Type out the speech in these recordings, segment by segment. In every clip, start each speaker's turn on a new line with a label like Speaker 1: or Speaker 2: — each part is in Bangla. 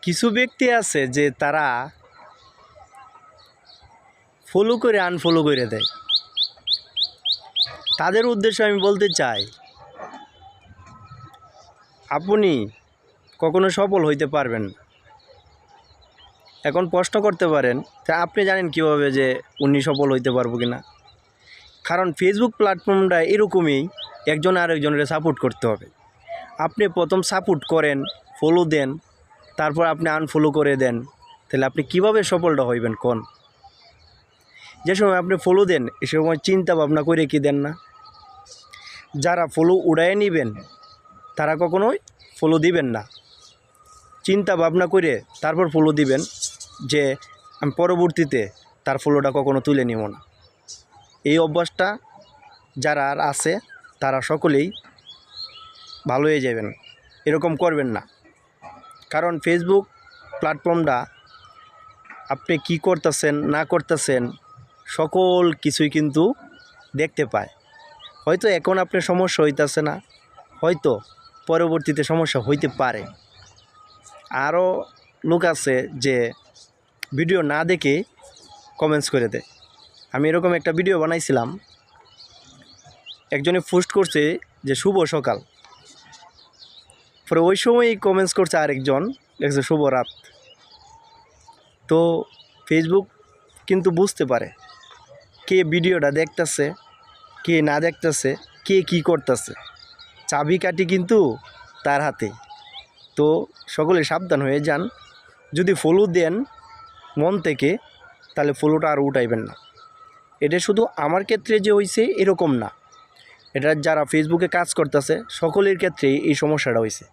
Speaker 1: কিছু ব্যক্তি আছে যে তারা ফলো করে আনফলো করে দেয়। তাদের উদ্দেশ্যে আমি বলতে চাই, আপনি কখনো সফল হইতে পারবেন না। এখন প্রশ্ন করতে পারেন, তা আপনি জানেন কিভাবে যে উনি সফল হইতে পারবো কিনা? কারণ ফেসবুক প্ল্যাটফর্মটা এরকমই, একজন আরেকজনের সাপোর্ট করতে হবে। আপনি প্রথম সাপোর্ট করেন, ফলো দেন, তারপর আপনি আনফলো করে দেন, তাহলে আপনি কিভাবে সফলটা হইবেন কোন? যে সময় আপনি ফলো দেন এ সময় চিন্তা ভাবনা করে কি দেন না? যারা ফলো উড়াইয়ে নেবেন তারা কখনোই ফলো দিবেন না, চিন্তা ভাবনা করে তারপর ফলো দিবেন যে আমি পরবর্তীতে তার ফলোটা কখনো তুলে নিব না। এই অভ্যাসটা যারা আর আছে তারা সকলেই ভালো হয়ে যাবেন, এরকম করবেন না। কারণ ফেসবুক প্ল্যাটফর্মটা আপনি কি করতেছেন না করতেছেন সকল কিছুই কিন্তু দেখতে পায়। হয়তো এখন আপনার সমস্যা হইতেছে না, হয়তো পরবর্তীতে সমস্যা হইতে পারে। আরও লোক আছে যে ভিডিও না দেখে কমেন্টস করে দেয়। আমি এরকম একটা ভিডিও বানাইছিলাম, একজনে পোস্ট করছে যে শুভ সকাল, পরে ওই সময়ই কমেন্টস করছে আরেকজন দেখছে শুভ রাত। তো ফেসবুক কিন্তু বুঝতে পারে কে ভিডিওটা দেখতেছে, কে না দেখতেছে, কে কি করতেছে, চাবিকাঠি কিন্তু তার হাতে। তো সকলে সাবধান হয়ে যান। যদি ফলো দেন মন থেকে তাহলে ফলোটা আর উঠাইবেন না। এটা শুধু আমার ক্ষেত্রে যে হয়েছে এরকম না, এটা যারা ফেসবুকে কাজ করতেছে সকলের ক্ষেত্রেই এই সমস্যাটা হয়েছে।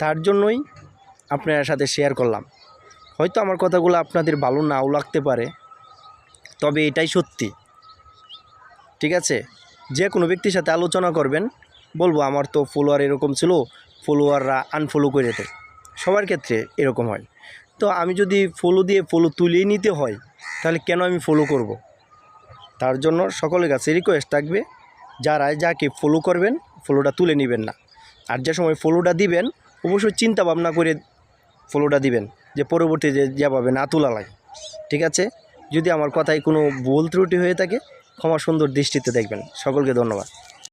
Speaker 1: তার জন্যই আপনার সাথে শেয়ার করলাম। হয়তো আমার কথাগুলো আপনাদের ভালো নাও লাগতে পারে, তবে এটাই সত্যি। ঠিক আছে, যে কোনো ব্যক্তির সাথে আলোচনা করবেন, বলবো আমার তো ফলোয়ার এরকম ছিল, ফলোয়াররা আনফলো করে দেয়, সবার ক্ষেত্রে এরকম হয়। তো আমি যদি ফলো দিয়ে ফলো তুলিয়ে নিতে হয় তাহলে কেন আমি ফলো করব? তার জন্য সকলের কাছে রিকোয়েস্ট থাকবে, যারা যাকে ফলো করবেন ফলোটা তুলে নেবেন না। আর যে সময় ফলোটা দিবেন অবশ্যই চিন্তা ভাবনা করে ফলোটা দিবেন, যে পরবর্তীতে যেভাবে না তোলা লাগে। ঠিক আছে, যদি আমার কথায় কোনো ভুল ত্রুটি হয়ে থাকে ক্ষমা সুন্দর দৃষ্টিতে দেখবেন। সকলকে ধন্যবাদ।